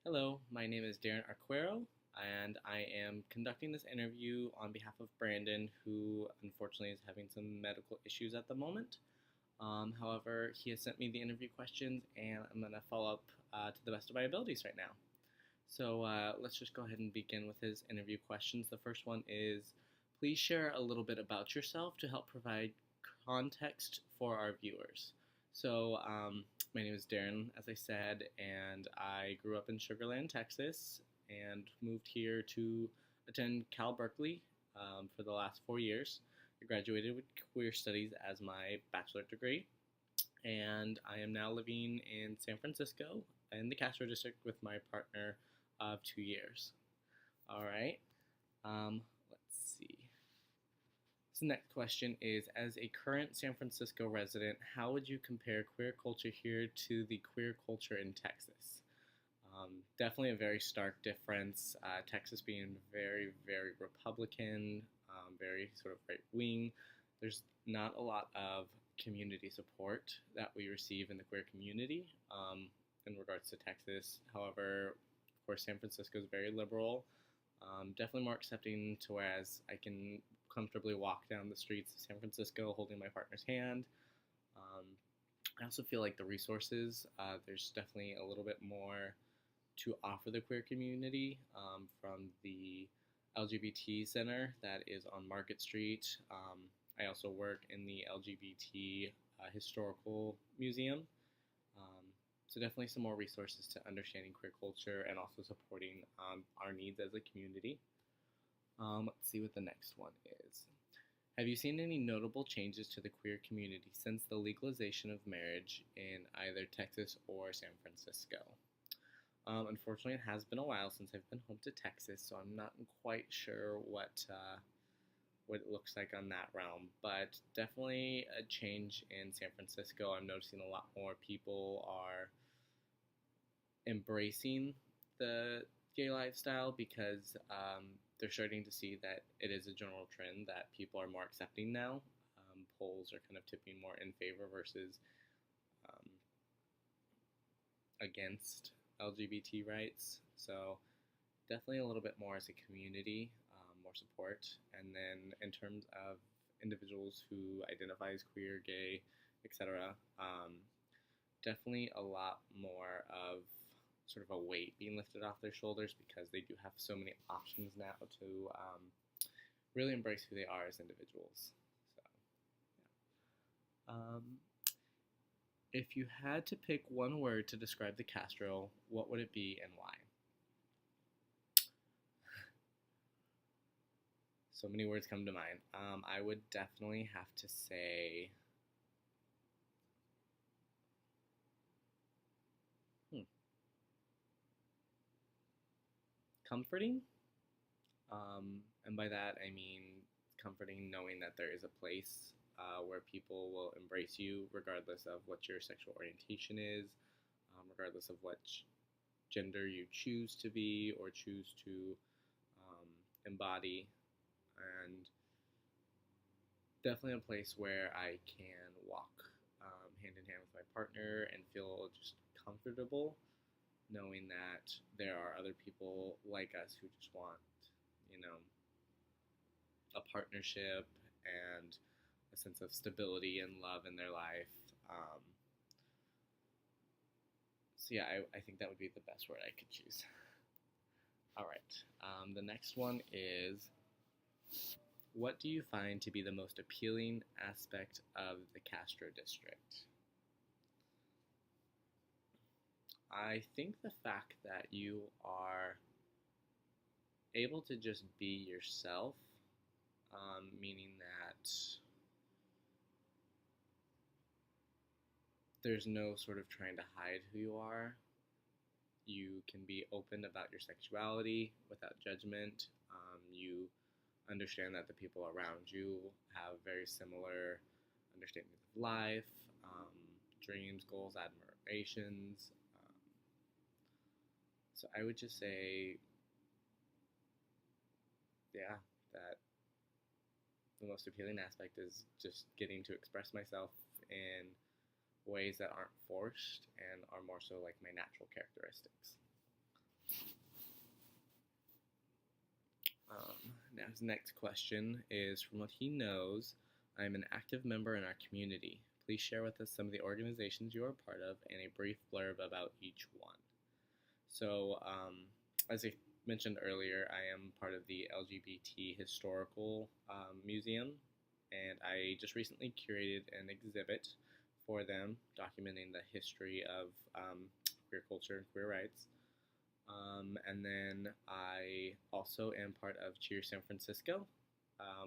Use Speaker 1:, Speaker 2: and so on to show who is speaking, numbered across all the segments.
Speaker 1: Hello, my name is Darren Arquero, and I am conducting this interview on behalf of Brandon, who unfortunately is having some medical issues at the moment. However, he has sent me the interview questions, and I'm going to follow up to the best of my abilities right now. So let's just go ahead and begin with his interview questions. The first one is, please share a little bit about yourself to help provide context for our viewers. So my name is Darren, as I said, and I grew up in Sugar Land, Texas, and moved here to attend Cal Berkeley for the last 4 years. I graduated with queer studies as my bachelor's degree, and I am now living in San Francisco in the Castro district with my partner of 2 years. All right. Let's see. So the next question is, as a current San Francisco resident, how would you compare queer culture here to the queer culture in Texas? Definitely a very stark difference. Texas being very, very Republican, very sort of right wing. There's not a lot of community support that we receive in the queer community in regards to Texas. However, of course, San Francisco is very liberal, definitely more accepting to whereas I can comfortably walk down the streets of San Francisco holding my partner's hand. Um, I also feel like the resources, there's definitely a little bit more to offer the queer community from the LGBT center that is on Market Street. I also work in the LGBT historical museum. Um, so definitely some more resources to understanding queer culture and also supporting our needs as a community. Let's see what the next one is. Have you seen any notable changes to the queer community since the legalization of marriage in either Texas or San Francisco? Unfortunately, it has been a while since I've been home to Texas, so I'm not quite sure what it looks like on that realm. But definitely a change in San Francisco. I'm noticing a lot more people are embracing the gay lifestyle because they're starting to see that it is a general trend that people are more accepting now. Polls are kind of tipping more in favor versus um, against LGBT rights. So definitely a little bit more as a community, more support. And then in terms of individuals who identify as queer, gay, etc., definitely a lot more of sort of a weight being lifted off their shoulders because they do have so many options now to really embrace who they are as individuals. So, yeah. If you had to pick one word to describe the Castro, what would it be and why? So many words come to mind. I would definitely have to say, hmm, comforting. And by that, I mean comforting knowing that there is a place where people will embrace you regardless of what your sexual orientation is, regardless of what gender you choose to be or choose to embody, and definitely a place where I can walk hand in hand with my partner and feel just comfortable knowing that there are other people like us who just want, you know, a partnership and a sense of stability and love in their life. So yeah, I think that would be the best word I could choose. All right. The next one is, what do you find to be the most appealing aspect of the Castro district? I think the fact that you are able to just be yourself, meaning that there's no sort of trying to hide who you are. You can be open about your sexuality without judgment. You understand that the people around you have very similar understandings of life, dreams, goals, admirations. So I would just say, yeah, that the most appealing aspect is just getting to express myself in ways that aren't forced and are more so like my natural characteristics. Now his next question is, from what he knows, I am an active member in our community. Please share with us some of the organizations you are a part of and a brief blurb about each one. So, as I mentioned earlier, I am part of the LGBT Historical Museum, and I just recently curated an exhibit for them documenting the history of queer culture and queer rights. And then I also am part of Cheer San Francisco,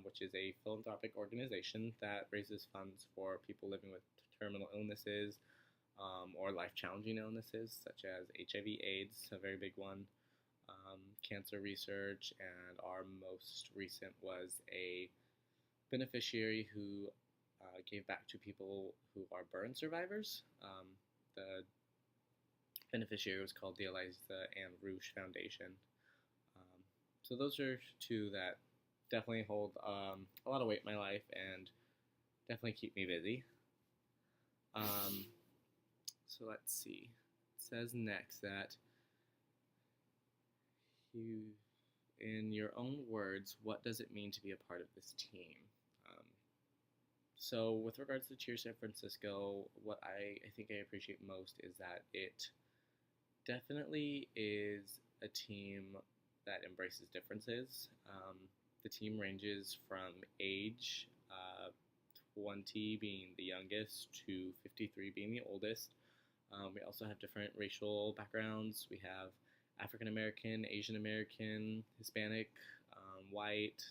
Speaker 1: which is a philanthropic organization that raises funds for people living with terminal illnesses or life-challenging illnesses such as HIV/AIDS, a very big one, cancer research, and our most recent was a beneficiary who gave back to people who are burn survivors. The beneficiary was called the Eliza Ann Roosh Foundation. So those are two that definitely hold a lot of weight in my life and definitely keep me busy. So let's see. It says next that in your own words, what does it mean to be a part of this team? So with regards to Cheer San Francisco, what I think I appreciate most is that it definitely is a team that embraces differences. The team ranges from age, 20 being the youngest to 53 being the oldest. We also have different racial backgrounds. We have African American, Asian American, Hispanic, white.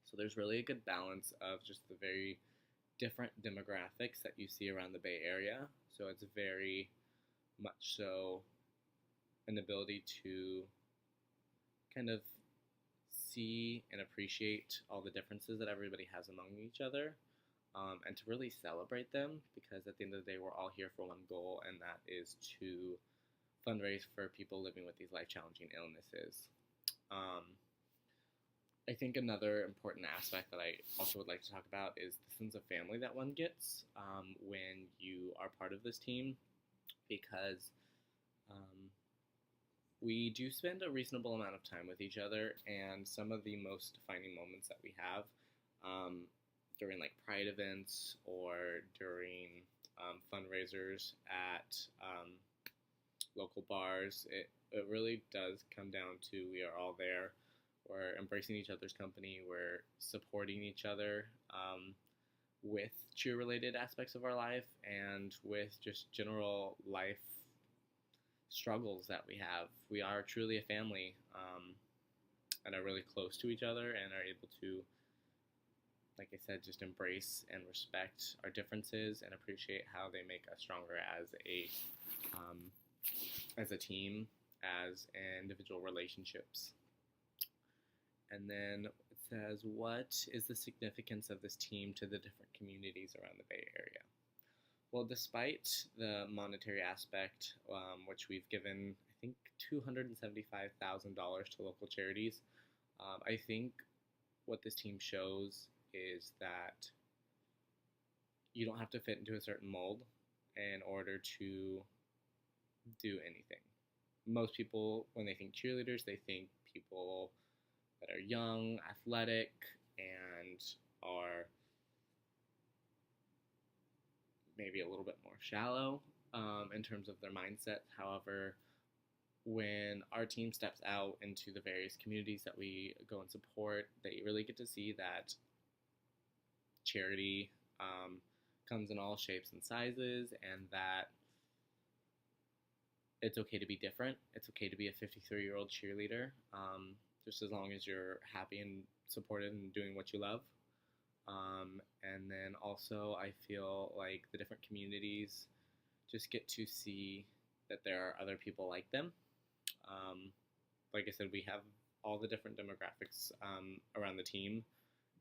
Speaker 1: So there's really a good balance of just the very different demographics that you see around the Bay Area. So it's very much so an ability to kind of see and appreciate all the differences that everybody has among each other, and to really celebrate them, because at the end of the day, we're all here for one goal, and that is to fundraise for people living with these life-challenging illnesses. I think another important aspect that I also would like to talk about is the sense of family that one gets when you are part of this team, because we do spend a reasonable amount of time with each other, and some of the most defining moments that we have during like pride events or during fundraisers at local bars, it really does come down to we are all there. We're embracing each other's company. We're supporting each other with cheer-related aspects of our life and with just general life struggles that we have. We are truly a family and are really close to each other and are able to, like I said, just embrace and respect our differences and appreciate how they make us stronger as a team, as individual relationships. And then it says, what is the significance of this team to the different communities around the Bay Area? Well, despite the monetary aspect, which we've given, I think, $275,000 to local charities, I think what this team shows is that you don't have to fit into a certain mold in order to do anything. Most people, when they think cheerleaders, they think people that are young, athletic, and are maybe a little bit more shallow in terms of their mindset. However, when our team steps out into the various communities that we go and support, they really get to see that charity comes in all shapes and sizes, and that it's okay to be different. It's okay to be a 53-year-old cheerleader, just as long as you're happy and supported and doing what you love. And then also, I feel like the different communities just get to see that there are other people like them. Like I said, we have all the different demographics around the team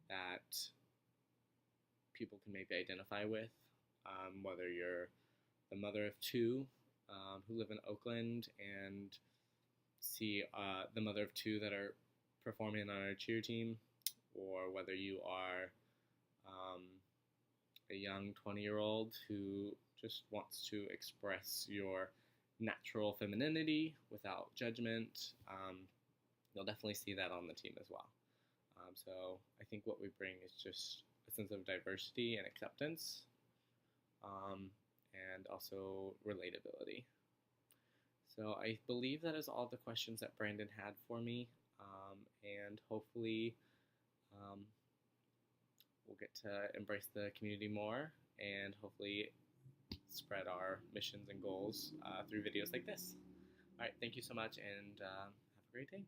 Speaker 1: that people can maybe identify with, whether you're the mother of two who live in Oakland and see the mother of two that are performing on our cheer team, or whether you are a young 20-year-old who just wants to express your natural femininity without judgment. You'll definitely see that on the team as well. So I think what we bring is just a sense of diversity and acceptance, um, and also relatability. So I believe that is all the questions that Brandon had for me, and hopefully um, we'll get to embrace the community more and hopefully spread our missions and goals through videos like this. All right, thank you so much, and have a great day.